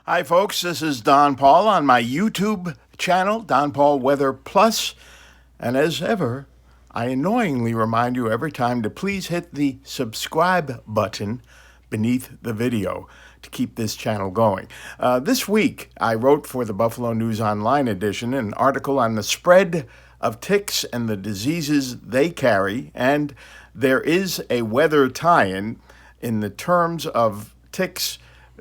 Hi, folks. This is Don Paul on my YouTube channel, Don Paul Weather Plus. And as ever, I annoyingly remind you every time to please hit the subscribe button beneath the video to keep this channel going. This week, I wrote for the Buffalo News Online edition an article on the spread of ticks and the diseases they carry, and there is a weather tie-in in the terms of ticks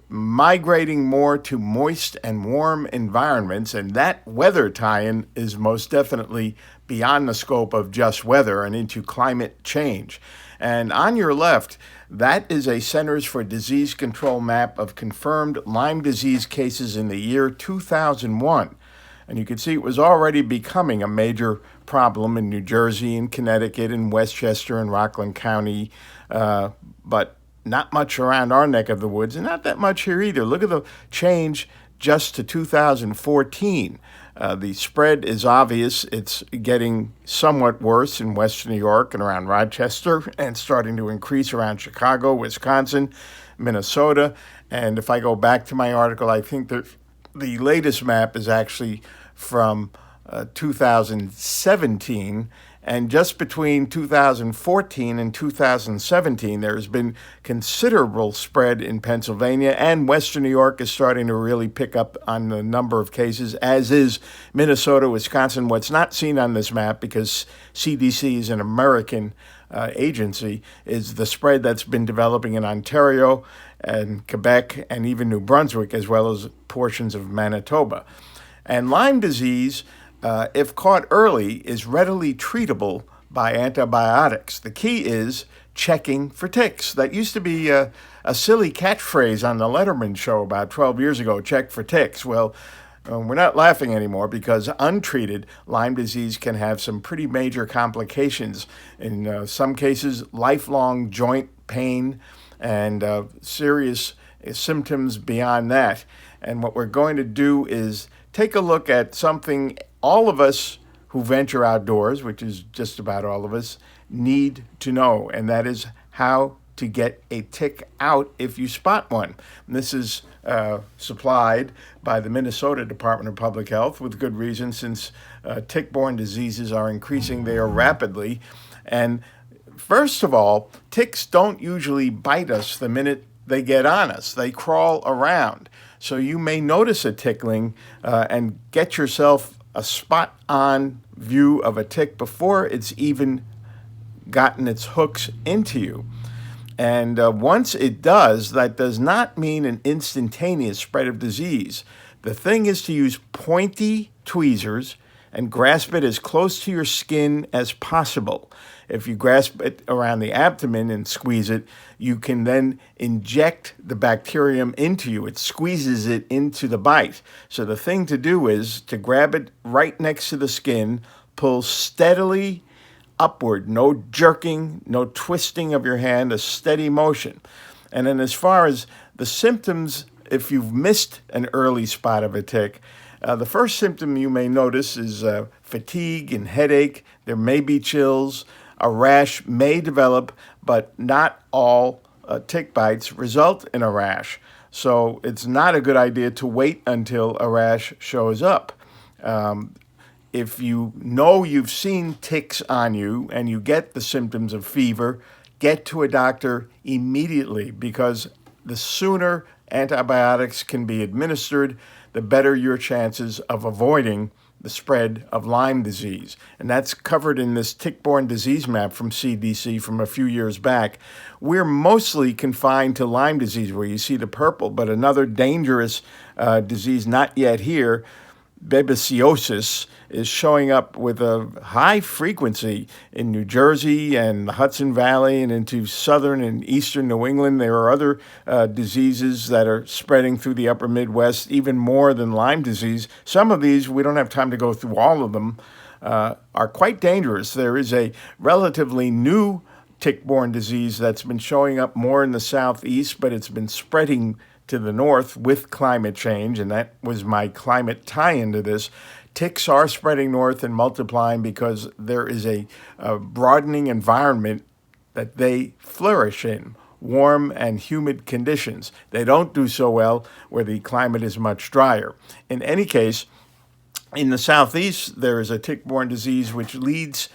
migrating more to moist and warm environments, and that weather tie-in is most definitely beyond the scope of just weather and into climate change. And on your left, that is a Centers for Disease Control map of confirmed Lyme disease cases in the year 2001. And you can see it was already becoming a major problem in New Jersey and Connecticut and Westchester and Rockland County, but not much around our neck of the woods, and not that much here either. Look at the change just to 2014. The spread is obvious. It's getting somewhat worse in Western New York and around Rochester, and starting to increase around Chicago, Wisconsin, Minnesota. And if I go back to my article, I think that the latest map is actually from 2017, and just between 2014 and 2017, there has been considerable spread in Pennsylvania, and Western New York is starting to really pick up on the number of cases, as is Minnesota, Wisconsin. What's not seen on this map, because CDC is an American agency, is the spread that's been developing in Ontario and Quebec and even New Brunswick, as well as portions of Manitoba. And Lyme disease, if caught early, is readily treatable by antibiotics. The key is checking for ticks. That used to be a silly catchphrase on the Letterman show about 12 years ago, check for ticks. Well, we're not laughing anymore, because untreated Lyme disease can have some pretty major complications. In some cases, lifelong joint pain and serious symptoms beyond that. And what we're going to do is take a look at something all of us who venture outdoors, which is just about all of us, need to know, and that is how to get a tick out if you spot one. And this is supplied by the Minnesota Department of Public Health, with good reason, since tick-borne diseases are increasing there rapidly. And first of all, ticks don't usually bite us the minute they get on us. They crawl around. So you may notice a tickling and get yourself a spot-on view of a tick before it's even gotten its hooks into you. And once it does, that does not mean an instantaneous spread of disease. The thing is to use pointy tweezers and grasp it as close to your skin as possible. If you grasp it around the abdomen and squeeze it, you can then inject the bacterium into you. It squeezes it into the bite. So the thing to do is to grab it right next to the skin, pull steadily upward, no jerking, no twisting of your hand, a steady motion. And then as far as the symptoms, if you've missed an early spot of a tick, the first symptom you may notice is fatigue and headache. There may be chills. A rash may develop, but not all tick bites result in a rash. So it's not a good idea to wait until a rash shows up. If you know you've seen ticks on you and you get the symptoms of fever, get to a doctor immediately, because the sooner antibiotics can be administered, the better your chances of avoiding the spread of Lyme disease. And that's covered in this tick-borne disease map from CDC from a few years back. We're mostly confined to Lyme disease, where you see the purple, but another dangerous disease not yet here, babesiosis, is showing up with a high frequency in New Jersey and the Hudson Valley and into southern and eastern New England. There are other diseases that are spreading through the upper Midwest, even more than Lyme disease. Some of these, we don't have time to go through all of them, are quite dangerous. There is a relatively new tick-borne disease that's been showing up more in the southeast, but it's been spreading to the north with climate change, and that was my climate tie-in to this. Ticks are spreading north and multiplying because there is a broadening environment that they flourish in. warm and humid conditions. They don't do so well where the climate is much drier. In any case, in the southeast, there is a tick-borne disease which leads,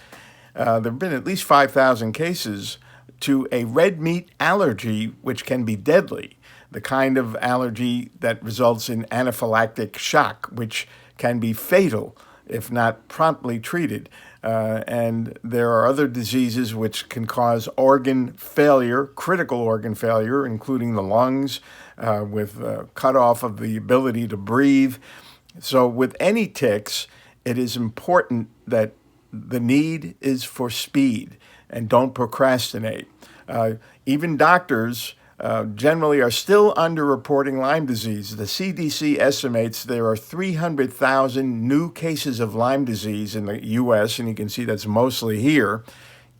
there have been at least 5,000 cases, to a red meat allergy, which can be deadly, the kind of allergy that results in anaphylactic shock, which can be fatal if not promptly treated. And there are other diseases which can cause organ failure, critical organ failure, including the lungs, with cutoff of the ability to breathe. So with any ticks, it is important that the need is for speed and don't procrastinate. Even doctors generally are still underreporting Lyme disease. The CDC estimates there are 300,000 new cases of Lyme disease in the U.S., and you can see that's mostly here,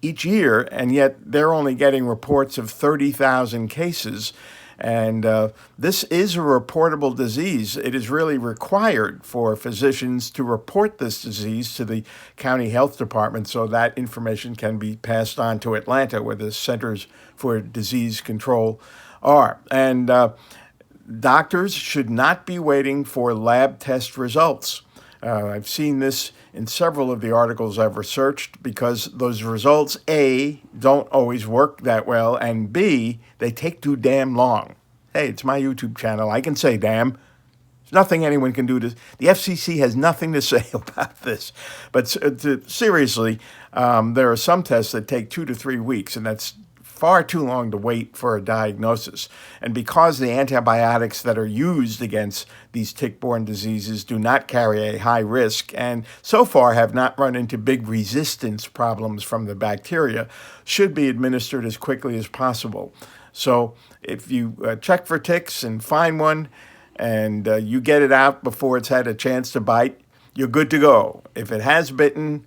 each year, and yet they're only getting reports of 30,000 cases. And this is a reportable disease. It is really required for physicians to report this disease to the county health department so that information can be passed on to Atlanta, where the Centers for Disease Control are. And doctors should not be waiting for lab test results. I've seen this in several of the articles I've researched because those results, A, don't always work that well, and B, they take too damn long. Hey, it's my YouTube channel. I can say damn. There's nothing anyone can do to... The FCC has nothing to say about this. But seriously, there are some tests that take 2 to 3 weeks, and that's far too long to wait for a diagnosis. And because the antibiotics that are used against these tick-borne diseases do not carry a high risk and so far have not run into big resistance problems from the bacteria, should be administered as quickly as possible. So if you check for ticks and find one and you get it out before it's had a chance to bite, you're good to go. If it has bitten,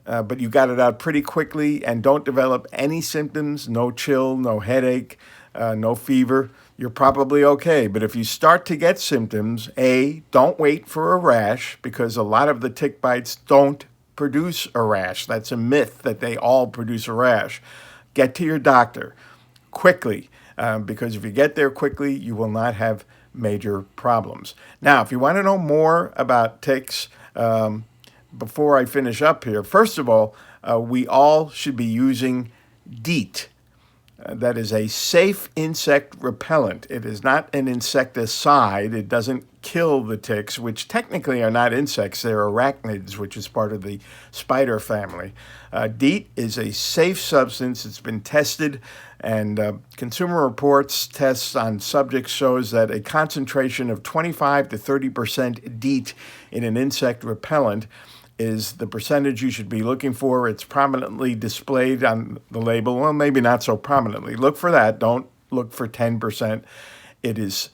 but you got it out pretty quickly and don't develop any symptoms, no chill, no headache, no fever, you're probably okay. But if you start to get symptoms, A, don't wait for a rash, because a lot of the tick bites don't produce a rash. That's a myth that they all produce a rash. Get to your doctor quickly, because if you get there quickly, you will not have major problems. Now, if you want to know more about ticks, before I finish up here, first of all, we all should be using DEET. That is a safe insect repellent. It is not an insecticide. It doesn't kill the ticks, which technically are not insects. They're arachnids, which is part of the spider family. DEET is a safe substance. It's been tested, and Consumer Reports tests on subjects shows that a concentration of 25 to 30% DEET in an insect repellent is the percentage you should be looking for. It's prominently displayed on the label. Well, maybe not so prominently. Look for that. Don't look for 10%. It is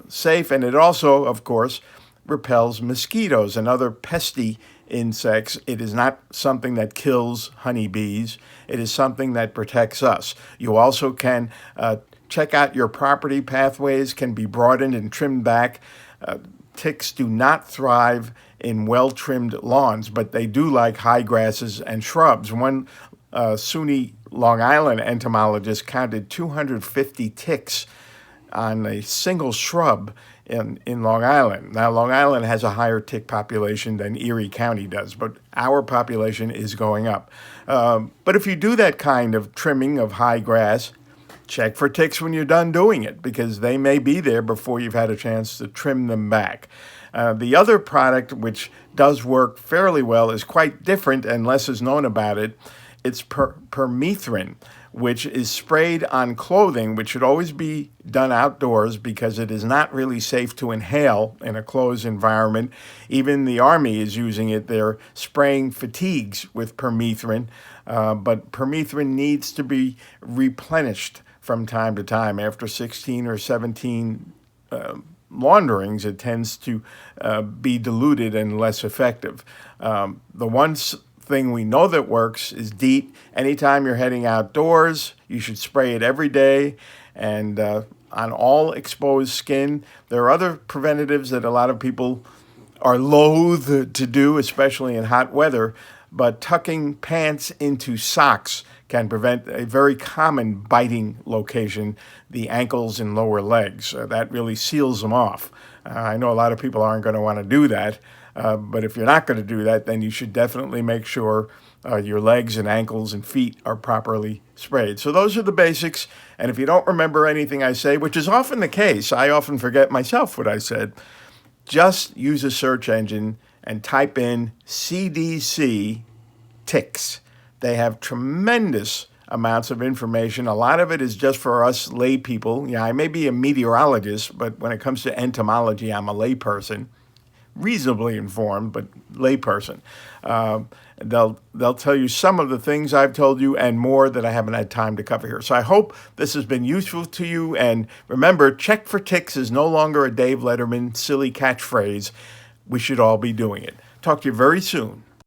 safe, and it also, of course, repels mosquitoes and other pesky insects. It is not something that kills honeybees. It is something that protects us. You also can check out your property pathways, can be broadened and trimmed back. Ticks do not thrive in well-trimmed lawns, but they do like high grasses and shrubs. One SUNY Long Island entomologist counted 250 ticks on a single shrub in Long Island. Now, Long Island has a higher tick population than Erie County does, but our population is going up. But if you do that kind of trimming of high grass, check for ticks when you're done doing it, because they may be there before you've had a chance to trim them back. The other product, which does work fairly well, is quite different and less is known about it. It's permethrin, which is sprayed on clothing, which should always be done outdoors because it is not really safe to inhale in a closed environment. Even the Army is using it. They're spraying fatigues with permethrin, but permethrin needs to be replenished from time to time. After 16 or 17 launderings, it tends to be diluted and less effective. The one thing we know that works is DEET. Anytime you're heading outdoors, you should spray it every day, and on all exposed skin. There are other preventatives that a lot of people are loath to do, especially in hot weather, but tucking pants into socks can prevent a very common biting location, the ankles and lower legs. That really seals them off. I know a lot of people aren't going to want to do that, but if you're not going to do that, then you should definitely make sure your legs and ankles and feet are properly sprayed. So those are the basics. And if you don't remember anything I say, which is often the case, I often forget myself what I said, just use a search engine and type in CDC ticks. They have tremendous amounts of information. A lot of it is just for us lay people. Yeah, I may be a meteorologist, but when it comes to entomology, I'm a layperson, reasonably informed, but layperson. They'll tell you some of the things I've told you and more that I haven't had time to cover here. So I hope this has been useful to you. And remember, check for ticks is no longer a Dave Letterman silly catchphrase. We should all be doing it. Talk to you very soon.